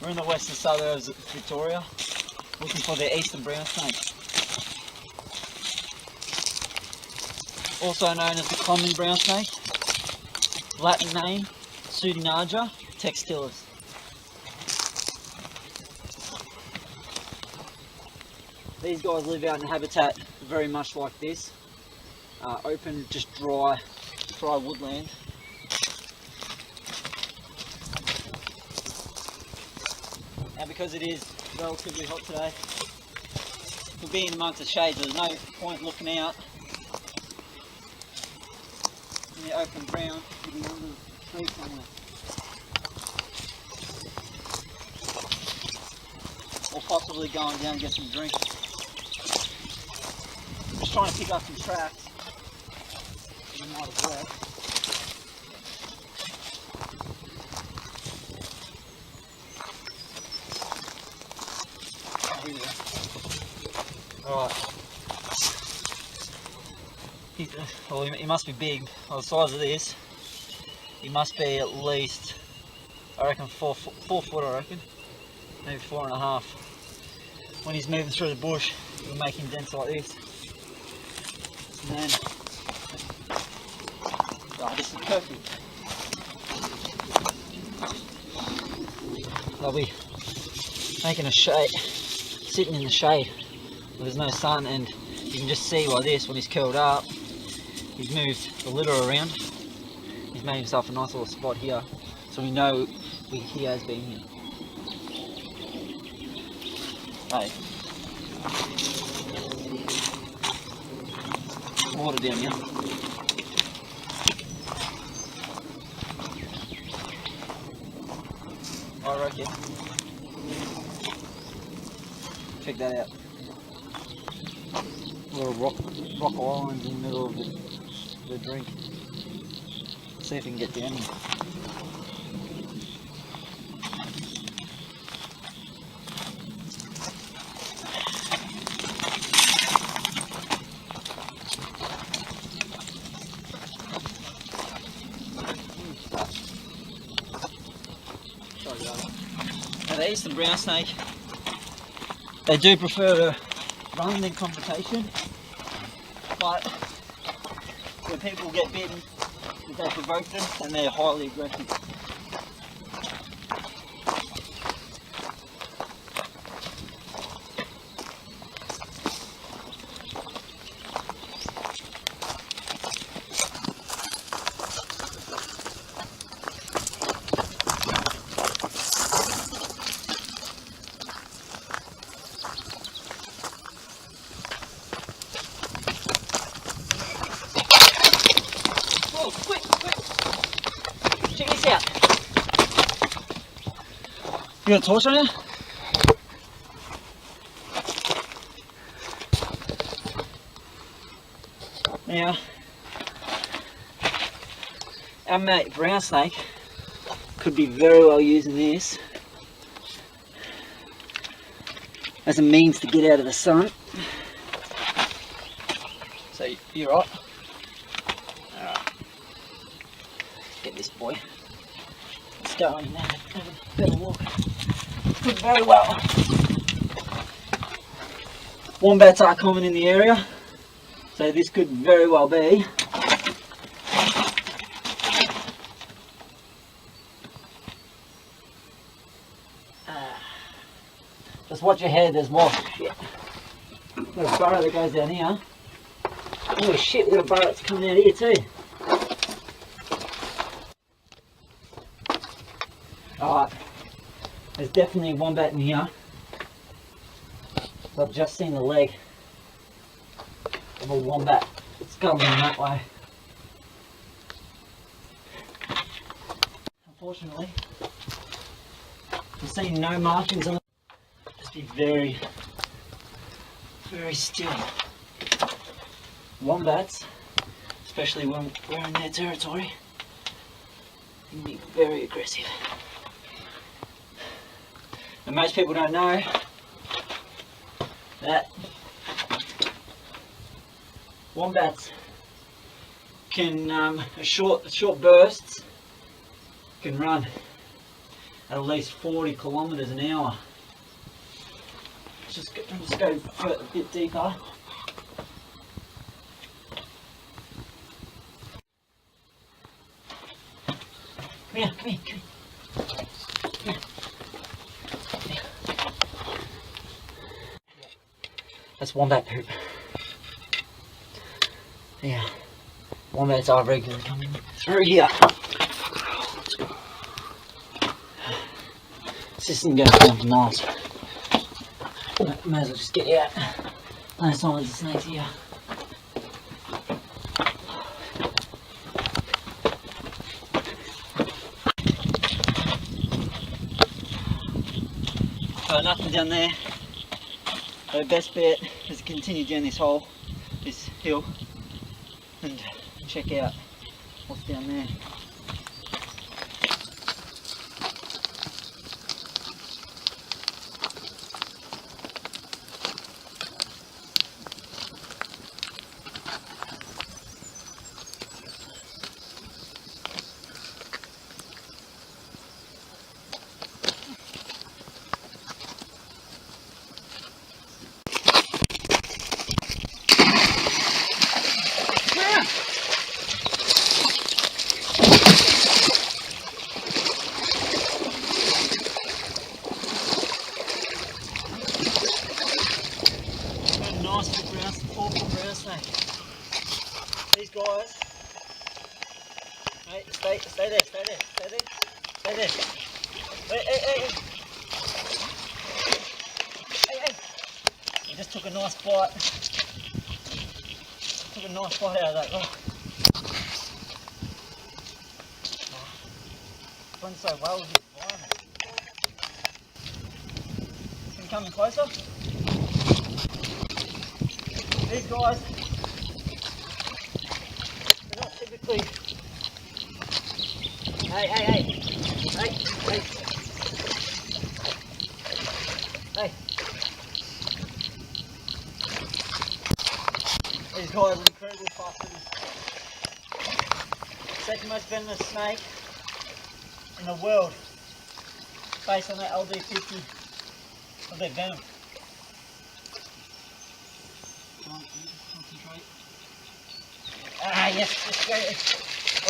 We're in the western suburbs of Victoria, looking for the eastern brown snake, also known as the common brown snake, Latin name Pseudinaja textilis. These guys live out in a habitat very much like this, open, just dry woodland. And because it is relatively hot today, we'll be in amongst the shade. There's no point looking out in the open ground. We'll be under the tree somewhere. Or possibly going down and get some drink. Just trying to pick up some tracks. It might have worked. Alright. Well, he must be big. Well, the size of this, he must be at least, I reckon, 4 foot, I reckon. Maybe 4.5. When he's moving through the bush, we're making dents like this. And then, oh, this is perfect. They'll be making a shade, sitting in the shade where there's no sun, and you can just see like this when he's curled up. He's moved the litter around. He's made himself a nice little spot here, so we know he has been here. Hey. Water down here. I reckon. Check that out. Little rock islands in the middle of the drink. Let's see if we can get down here. Now the eastern brown snake, they do prefer to run in confrontation, but when people get bitten, they provoke them and they're highly aggressive. Check this out. You got a torch on you? Now, our mate brown snake could be very well using this as a means to get out of the sun. So you're right. Get this boy. Let's go in there. Have a better walk. Could very well. Wombats are common in the area, so this could very well be. Just watch your head, there's more. Shit. There's a burrow that goes down here. Oh shit, we've got a burrow that's coming out here too. Alright, there's definitely a wombat in here. I've just seen the leg of a wombat. It's going that way. Unfortunately, I'm seeing no markings on it. Just be very, very still. Wombats, especially when we're in their territory, can be very aggressive. And most people don't know that wombats can, short bursts, can run at least 40 kilometers an hour. Let's just go a bit deeper. Come here, come here, come here. Come here. That's wombat poop. Yeah, wombats are regularly coming through here. Let's go. This isn't going on for miles. May as well just get out. No signs of snakes here. Nothing down there. The best bet is to continue down this hole, this hill, and check out what's down there. These guys, hey, stay there. Hey. He just took a nice bite. Out of that rock. Runs so well with the environment. Can you come in closer? These guys, they're not typically. Hey. These guys are incredibly fast. Second most venomous snake in the world, based on that LD50 of their venom. Concentrate. Yes, go.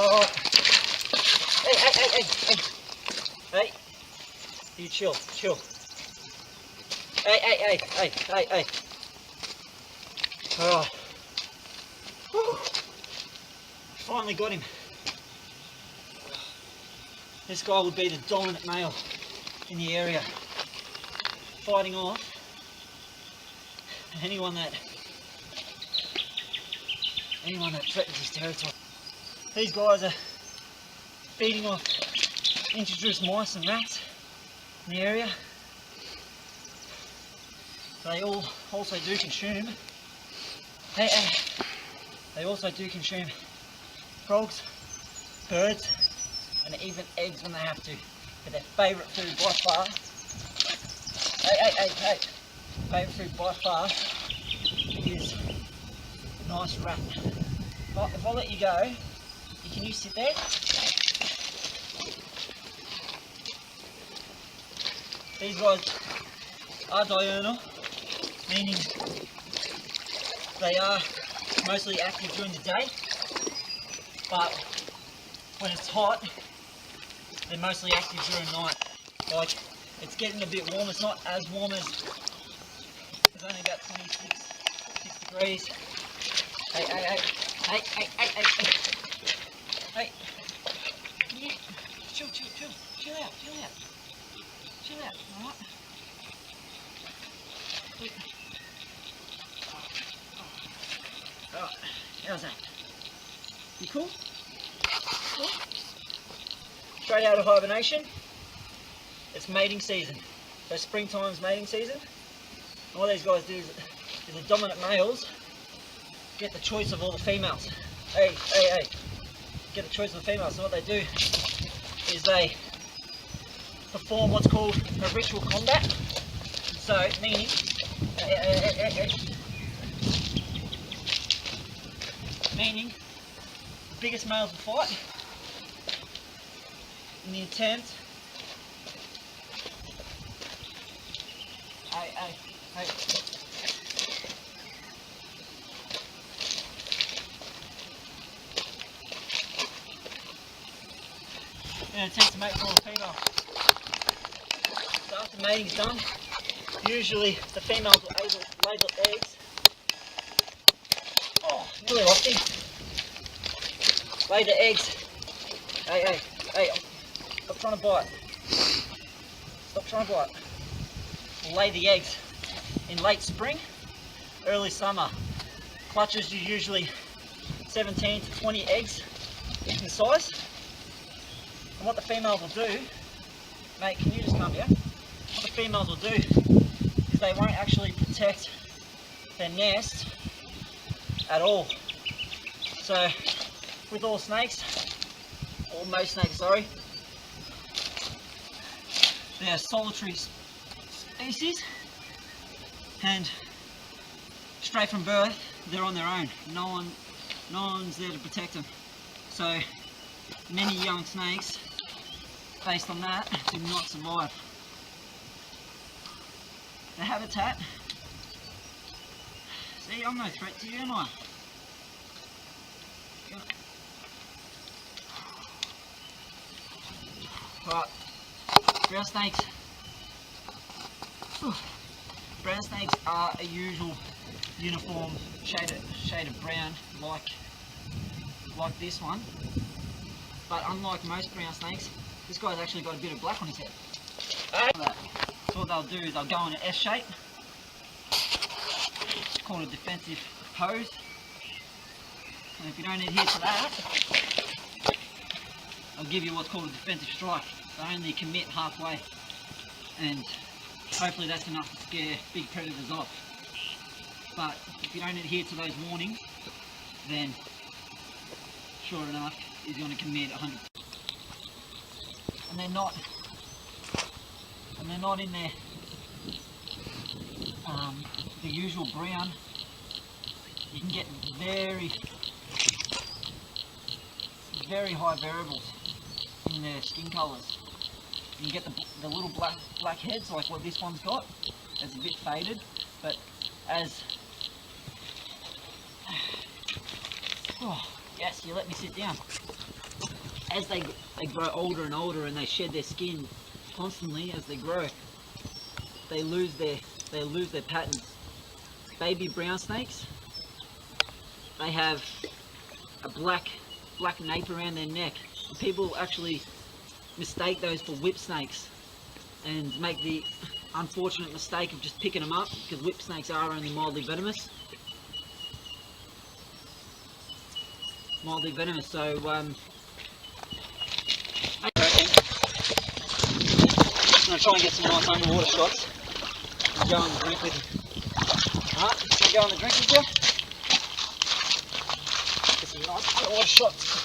Oh. Hey. You chill. Hey. Alright. Finally got him. This guy would be the dominant male in the area, fighting off anyone that threatens his territory. These guys are feeding off introduced mice and rats in the area. They all also do consume. They also do consume frogs, birds, and even eggs when they have to. But their favourite food by far. Hey. Favourite food by far is nice rat. If I let you go, can you sit there? These guys are diurnal, meaning they are mostly active during the day, but when it's hot, they're mostly active during night. Like, it's getting a bit warm. It's not as warm as, it's only about 26 degrees. Hey. Yeah. Chill out, alright? Alright, how's that? You cool? Straight out of hibernation, it's mating season. So springtime's mating season. And what these guys do is the dominant males get the choice of all the females. Hey. Get the choice of the females. So what they do is they perform what's called a ritual combat. So, meaning, the biggest males will fight in the attempt Hey. And attempt to mate for the female. So after mating's done, usually the females will lay the eggs. Oh, nearly lost him. Lay the eggs. Hey, stop trying to bite. Stop trying to bite. We'll lay the eggs in late spring, early summer. Clutches are usually 17 to 20 eggs in size. And what the females will do, mate, can you just come here? What the females will do is they won't actually protect their nest at all. So with all snakes, or most snakes, sorry, they're solitary species, and straight from birth they're on their own. No one's there to protect them. So many young snakes, based on that, do not survive. The habitat, see, I'm no threat to you, am I? Right, brown snakes. Brown snakes are a usual uniform shade of brown, like this one. But unlike most brown snakes, this guy's actually got a bit of black on his head. So what they'll do is they'll go in an S shape. It's called a defensive pose. And if you don't adhere to that, I'll give you what's called a defensive strike. They only commit halfway, and hopefully that's enough to scare big predators off. But if you don't adhere to those warnings, then sure enough, he's going to commit 100%. And they're not in their the usual brown. You can get very high variables in their skin colours. You can get the little black heads like what this one's got. It's a bit faded, but as yes, you let me sit down. As they grow older and older and they shed their skin constantly as they grow, they lose their patterns. Baby brown snakes, they have a black nape around their neck. And people actually mistake those for whip snakes and make the unfortunate mistake of just picking them up, because whip snakes are only mildly venomous. So I'm going to try and get some nice underwater shots and go on the drink with you. Alright, go on the drink with you. Get some nice underwater shots.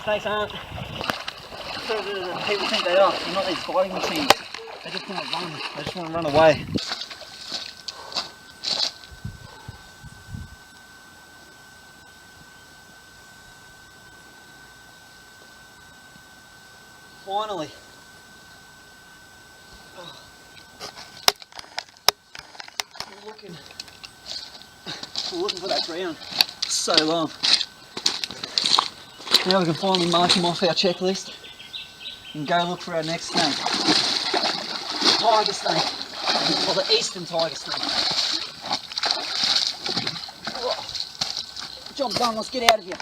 Snakes aren't, people think they are, they're not these fighting machines. They just want to run, they just want to run away. Finally. Oh. We're looking for that ground for so long. Now we can finally mark him off our checklist and go look for our next snake. Tiger snake, or the eastern tiger snake. Oh. Job done, let's get out of here.